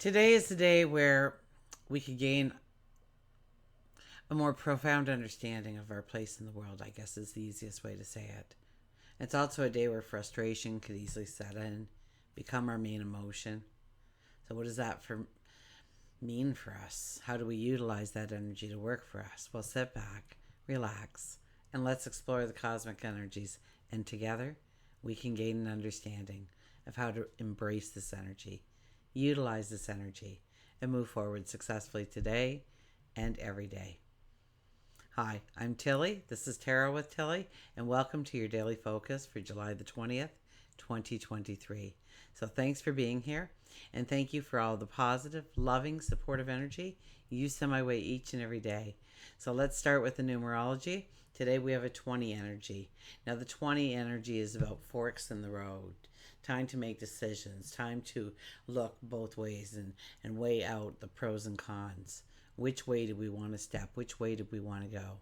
Today is the day where we could gain a more profound understanding of our place in the world, I guess is the easiest way to say it. It's also a day where frustration could easily set in, become our main emotion. So, what does that mean for us? How do we utilize that energy to work for us? Well, sit back, relax, and let's explore the cosmic energies. And together, we can gain an understanding of how to embrace this energy, utilize this energy, and move forward successfully today and every day. Hi, I'm Tilly. This is Tarot with Tilly, and welcome to your daily focus for July the 20th, 2023. So thanks for being here, and thank you for all the positive, loving, supportive energy you send my way each and every day. So let's start with the numerology. Today we have a 20 energy. Now the 20 energy is about forks in the road. Time to make decisions, time to look both ways and weigh out the pros and cons. Which way do we want to step? Which way do we want to go?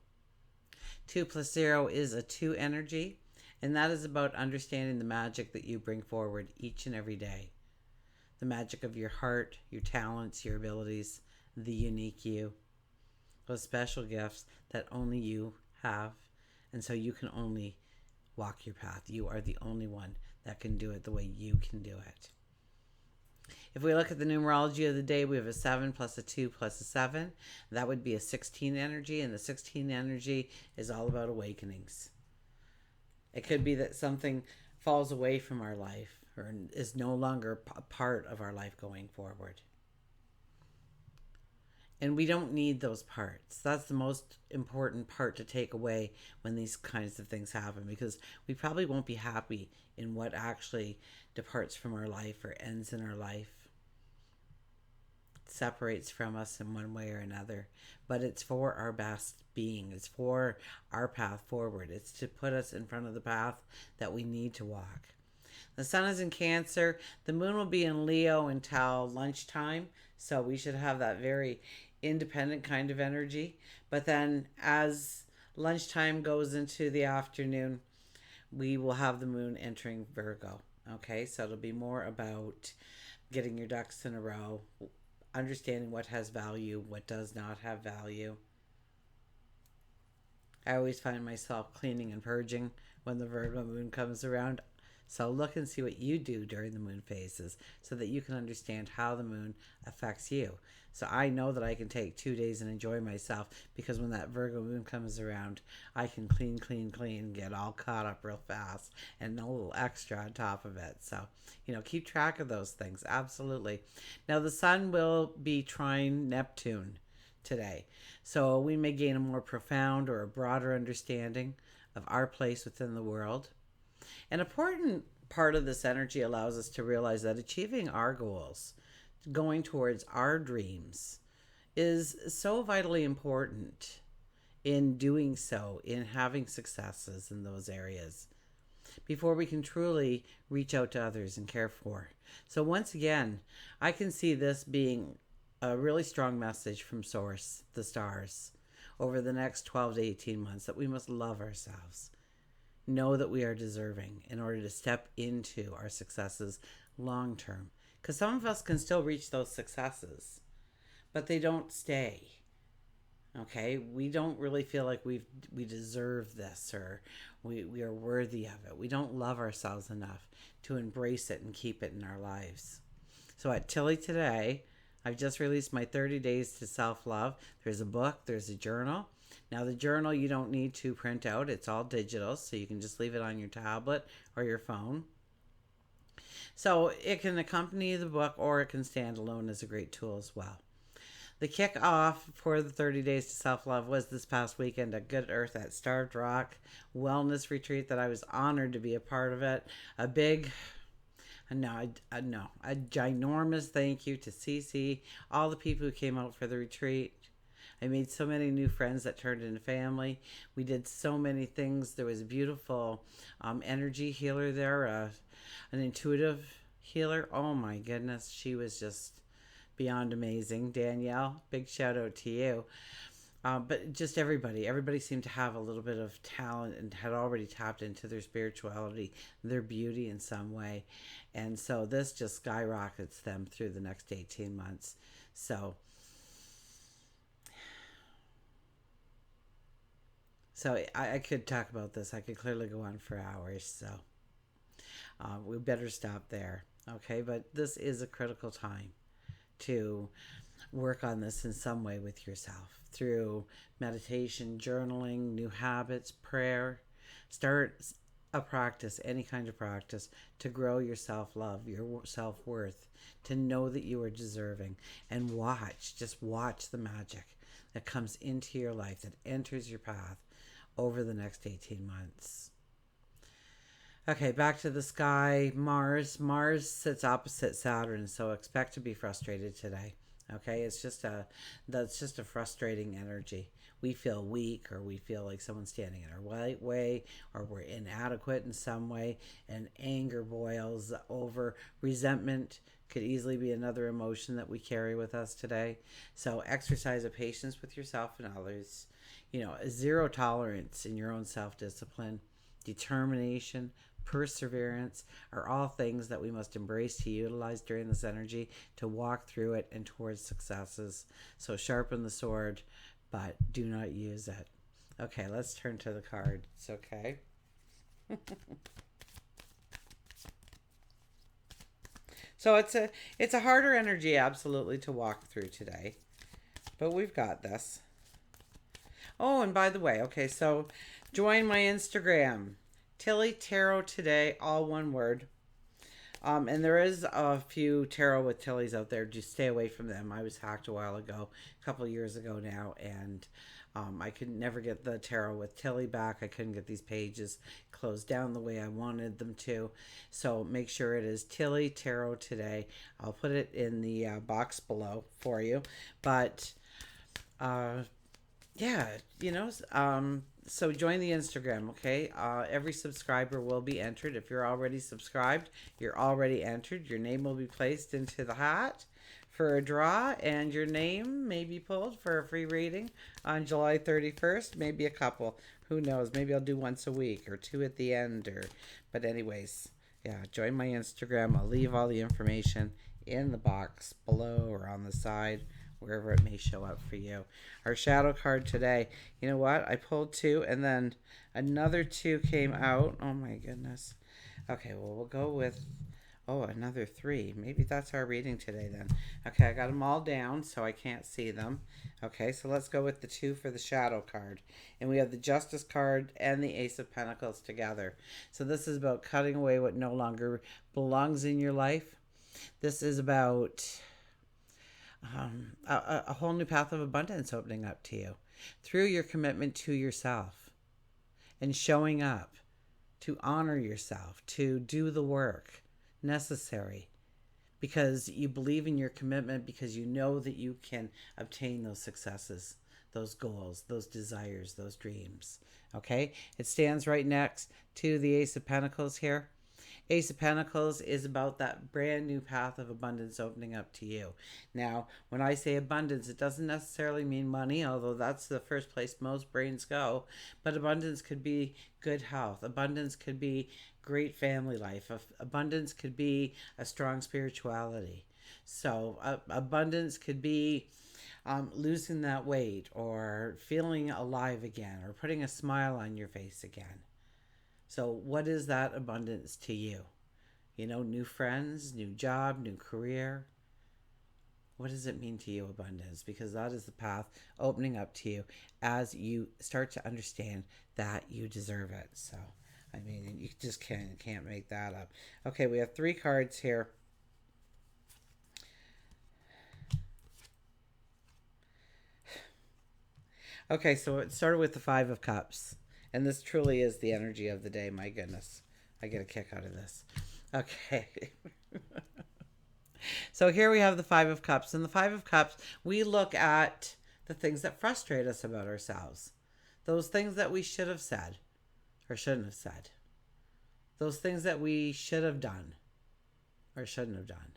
2 plus 0 is a 2 energy, and that is about understanding the magic that you bring forward each and every day. The magic of your heart, your talents, your abilities, the unique you. Those special gifts that only you have, and so you can only walk your path. You are the only one that can do it the way you can do it. If we look at the numerology of the day, we have a 7 plus a 2 plus a 7. That would be a 16 energy, and the 16 energy is all about awakenings. It could be that something falls away from our life or is no longer a part of our life going forward. And we don't need those parts. That's the most important part to take away when these kinds of things happen, because we probably won't be happy in what actually departs from our life or ends in our life. It separates from us in one way or another. But it's for our best being. It's for our path forward. It's to put us in front of the path that we need to walk. The sun is in Cancer. The moon will be in Leo until lunchtime. So we should have that very independent kind of energy. But then as lunchtime goes into the afternoon, we will have the moon entering Virgo. Okay, so it'll be more about getting your ducks in a row, understanding what has value, what does not have value. I always find myself cleaning and purging when the Virgo moon comes around. So look and see what you do during the moon phases so that you can understand how the moon affects you. So I know that I can take 2 days and enjoy myself, because when that Virgo moon comes around, I can clean, get all caught up real fast and a little extra on top of it. So, keep track of those things. Absolutely. Now the sun will be trine Neptune today. So we may gain a more profound or a broader understanding of our place within the world. An important part of this energy allows us to realize that achieving our goals, going towards our dreams, is so vitally important in doing so, in having successes in those areas, before we can truly reach out to others and care for. So once again, I can see this being a really strong message from Source, the stars, over the next 12 to 18 months, that we must love ourselves. Know that we are deserving in order to step into our successes long term. Because some of us can still reach those successes, but they don't stay. Okay? We don't really feel like we deserve this, or we are worthy of it. We don't love ourselves enough to embrace it and keep it in our lives. So at Tilly today, I've just released my 30 Days to Self-Love. There's a book, there's a journal. Now the journal you don't need to print out. It's all digital, so you can just leave it on your tablet or your phone. So it can accompany the book, or it can stand alone as a great tool as well. The kickoff for the 30 Days to Self-Love was this past weekend at Good Earth at Starved Rock Wellness Retreat that I was honored to be a part of it. A ginormous thank you to Cece, all the people who came out for the retreat. I made so many new friends that turned into family. We did so many things. There was a beautiful energy healer there, an intuitive healer. Oh my goodness, she was just beyond amazing. Danielle, big shout out to you. But just everybody seemed to have a little bit of talent and had already tapped into their spirituality, their beauty in some way. And so this just skyrockets them through the next 18 months. So, I could talk about this. I could clearly go on for hours. So we better stop there. Okay, but this is a critical time to work on this in some way with yourself through meditation, journaling, new habits, prayer. Start a practice, any kind of practice, to grow your self love, your self worth, to know that you are deserving. And just watch the magic that comes into your life, that enters your path over the next 18 months. Okay, back to the sky. Mars sits opposite Saturn, so expect to be frustrated today. Okay, that's just a frustrating energy. We feel weak, or we feel like someone's standing in our way, or we're inadequate in some way, and anger boils over. Resentment could easily be another emotion that we carry with us today. So exercise a patience with yourself and others. A zero tolerance in your own self-discipline, determination, perseverance are all things that we must embrace to utilize during this energy to walk through it and towards successes. So sharpen the sword, but do not use it. Okay, let's turn to the cards. Okay. So it's a harder energy absolutely to walk through today, but we've got this. Oh, and by the way, okay, so join my Instagram, Tilly Tarot Today, all one word. And there is a few tarot with Tillys out there. Just stay away from them. I was hacked a while ago, a couple of years ago now, and I could never get the tarot with Tilly back. I couldn't get these pages closed down the way I wanted them to. So make sure it is Tilly Tarot Today. I'll put it in the box below for you. But yeah, so join the Instagram, okay? Every subscriber will be entered. If you're already subscribed, you're already entered. Your name will be placed into the hat for a draw, and your name may be pulled for a free reading on July 31st. Maybe a couple. Who knows? Maybe I'll do once a week or two at the end. But anyways, yeah, join my Instagram. I'll leave all the information in the box below or on the side, wherever it may show up for you. Our shadow card today, you know what? I pulled two and then another two came out. Oh my goodness. Okay, well, we'll go with, another three. Maybe that's our reading today then. Okay, I got them all down so I can't see them. Okay, so let's go with the two for the shadow card. And we have the Justice card and the Ace of Pentacles together. So this is about cutting away what no longer belongs in your life. This is about a whole new path of abundance opening up to you through your commitment to yourself and showing up to honor yourself, to do the work necessary because you believe in your commitment, because you know that you can obtain those successes, those goals, those desires, those dreams. Okay? It stands right next to the Ace of Pentacles here. Ace of Pentacles is about that brand new path of abundance opening up to you. Now, when I say abundance, it doesn't necessarily mean money, although that's the first place most brains go. But abundance could be good health. Abundance could be great family life. Abundance could be a strong spirituality. So abundance could be losing that weight, or feeling alive again, or putting a smile on your face again. So what is that abundance to you? New friends, new job, new career. What does it mean to you, abundance? Because that is the path opening up to you as you start to understand that you deserve it. So, you just can't make that up. Okay, we have three cards here. Okay, so it started with the Five of Cups. And this truly is the energy of the day. My goodness. I get a kick out of this. Okay. So here we have the Five of Cups. And the Five of Cups, we look at the things that frustrate us about ourselves. Those things that we should have said or shouldn't have said. Those things that we should have done or shouldn't have done.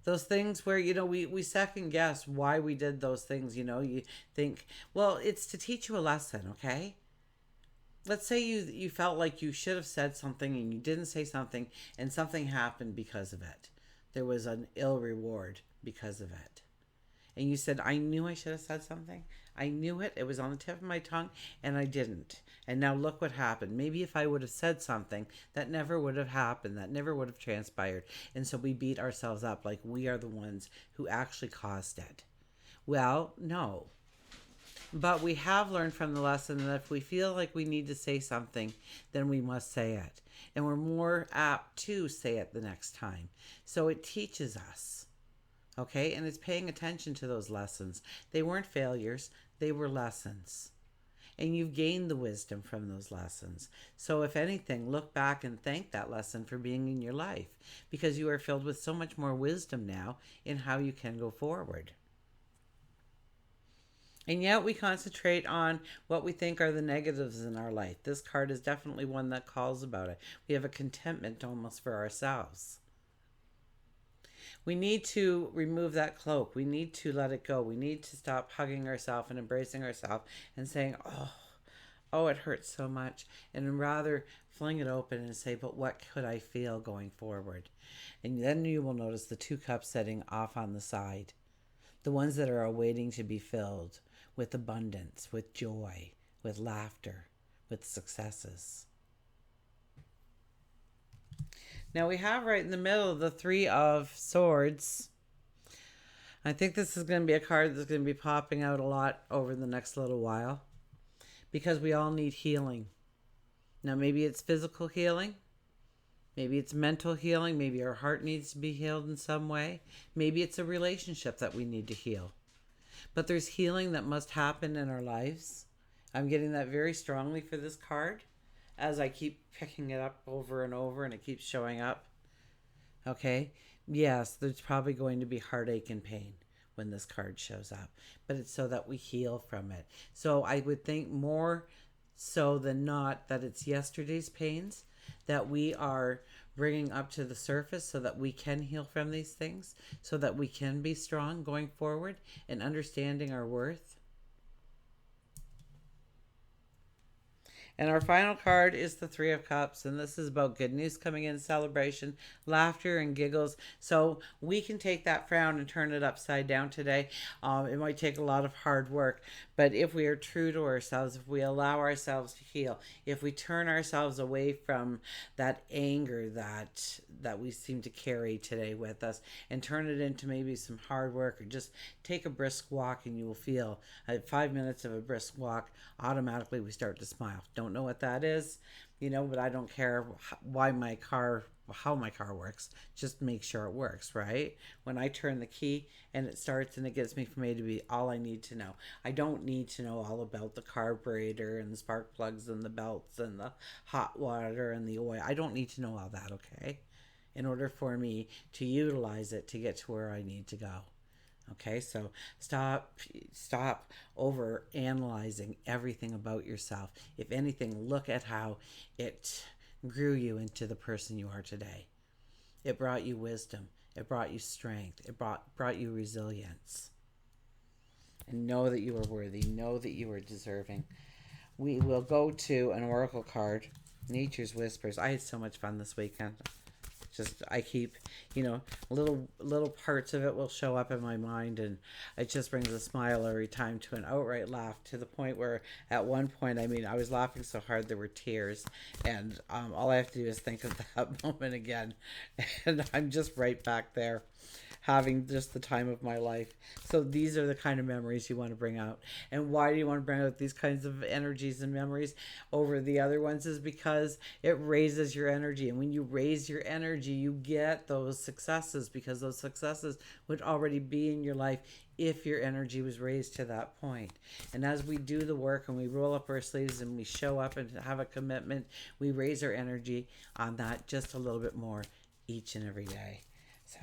Those things where, we second guess why we did those things. You think, well, it's to teach you a lesson, okay? Let's say you felt like you should have said something and you didn't say something, and something happened because of it. There was an ill reward because of it. And you said, I knew I should have said something. I knew it. It was on the tip of my tongue, and I didn't. And now look what happened. Maybe if I would have said something, that never would have happened. That never would have transpired. And so we beat ourselves up like we are the ones who actually caused it. Well, no. But we have learned from the lesson that if we feel like we need to say something, then we must say it. And we're more apt to say it the next time. So it teaches us. Okay? And it's paying attention to those lessons. They weren't failures, they were lessons. And you've gained the wisdom from those lessons. So if anything, look back and thank that lesson for being in your life, because you are filled with so much more wisdom now in how you can go forward. And yet we concentrate on what we think are the negatives in our life. This card is definitely one that calls about it. We have a contentment almost for ourselves. We need to remove that cloak. We need to let it go. We need to stop hugging ourselves and embracing ourselves and saying, oh, it hurts so much. And rather fling it open and say, but what could I feel going forward? And then you will notice the 2 cups sitting off on the side. The ones that are awaiting to be filled with abundance, with joy, with laughter, with successes. Now we have right in the middle the 3 of Swords. I think this is going to be a card that's going to be popping out a lot over the next little while, because we all need healing. Now maybe it's physical healing. Maybe it's mental healing. Maybe our heart needs to be healed in some way. Maybe it's a relationship that we need to heal. But there's healing that must happen in our lives. I'm getting that very strongly for this card as I keep picking it up over and over and it keeps showing up. Okay? Yes, there's probably going to be heartache and pain when this card shows up. But it's so that we heal from it. So I would think more so than not that it's yesterday's pains that we are bringing up to the surface so that we can heal from these things, so that we can be strong going forward and understanding our worth. And our final card is the 3 of Cups, and this is about good news coming in, celebration, laughter, and giggles. So we can take that frown and turn it upside down today. It might take a lot of hard work, but if we are true to ourselves, if we allow ourselves to heal, if we turn ourselves away from that anger that we seem to carry today with us and turn it into maybe some hard work, or just take a brisk walk, and you will feel at 5 minutes of a brisk walk, automatically we start to smile. Don't know what that is, but I don't care how my car works. Just make sure it works, right? When I turn the key and it starts and it gets me from A to B, all I need to know. I don't need to know all about the carburetor and the spark plugs and the belts and the hot water and the oil. I don't need to know all that, okay? In order for me to utilize it to get to where I need to go. Okay, so stop over analyzing everything about yourself. If anything, look at how it grew you into the person you are today. It brought you wisdom. It brought you strength. It brought you resilience. And know that you are worthy. Know that you are deserving. We will go to an oracle card, Nature's Whispers. I had so much fun this weekend. I keep, little parts of it will show up in my mind, and it just brings a smile every time, to an outright laugh, to the point where at one point, I was laughing so hard there were tears, and all I have to do is think of that moment again, and I'm just right back there, having just the time of my life. So these are the kind of memories you want to bring out. And why do you want to bring out these kinds of energies and memories over the other ones? Is because it raises your energy. And when you raise your energy, you get those successes, because those successes would already be in your life if your energy was raised to that point. And as we do the work and we roll up our sleeves and we show up and have a commitment, we raise our energy on that just a little bit more each and every day. So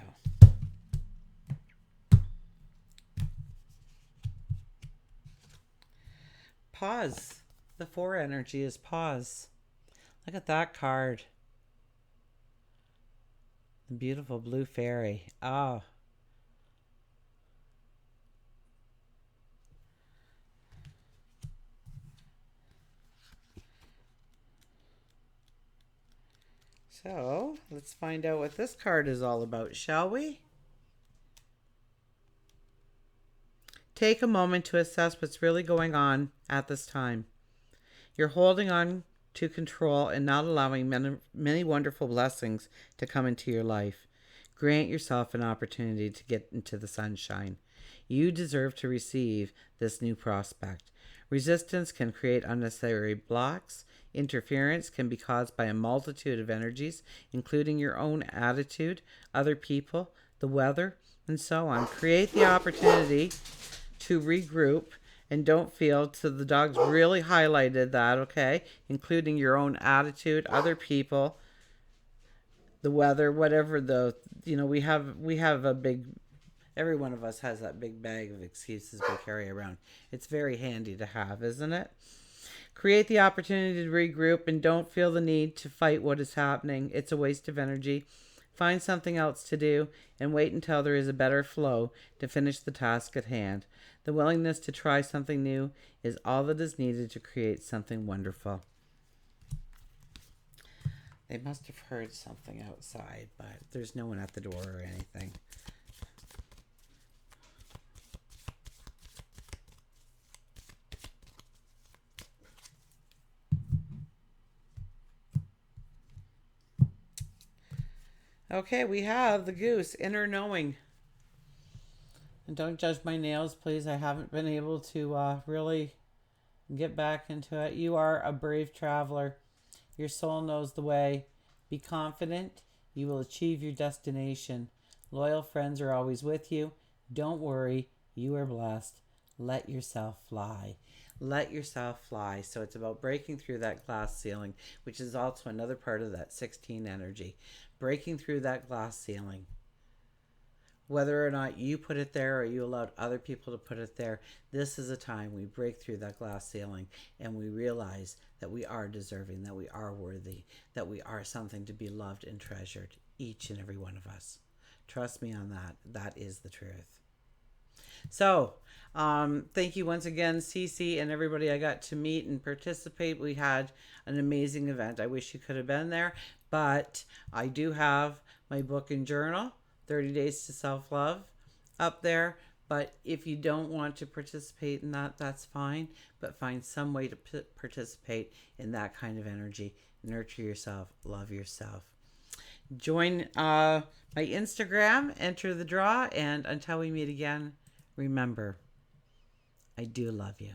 pause. The 4 energy is pause. Look at that card. The beautiful blue fairy. Oh, So let's find out what this card is all about, shall we? Take a moment to assess what's really going on at this time. You're holding on to control and not allowing many wonderful blessings to come into your life. Grant yourself an opportunity to get into the sunshine. You deserve to receive this new prospect. Resistance can create unnecessary blocks. Interference can be caused by a multitude of energies, including your own attitude, other people, the weather, and so on. Create the opportunity to regroup and don't feel. So the dogs really highlighted that, okay? Including your own attitude, other people, the weather, whatever we have a big, every one of us has that big bag of excuses we carry around. It's very handy to have, isn't it? Create the opportunity to regroup and don't feel the need to fight what is happening. It's a waste of energy. Find something else to do and wait until there is a better flow to finish the task at hand. The willingness to try something new is all that is needed to create something wonderful. They must have heard something outside, but there's no one at the door or anything. Okay, we have the goose, inner knowing. And don't judge my nails, please. I haven't been able to really get back into it. You are a brave traveler. Your soul knows the way. Be confident. You will achieve your destination. Loyal friends are always with you. Don't worry. You are blessed. Let yourself fly. Let yourself fly. So it's about breaking through that glass ceiling, which is also another part of that 16 energy. Breaking through that glass ceiling. Whether or not you put it there or you allowed other people to put it there, this is a time we break through that glass ceiling and we realize that we are deserving, that we are worthy, that we are something to be loved and treasured, each and every one of us. Trust me on that. That is the truth. So, thank you once again, Cece, and everybody I got to meet and participate. We had an amazing event. I wish you could have been there, but I do have my book and journal, 30 Days to Self-Love, up there. But if you don't want to participate in that, that's fine. But find some way to participate in that kind of energy. Nurture yourself. Love yourself. Join my Instagram. Enter the draw. And until we meet again, remember, I do love you.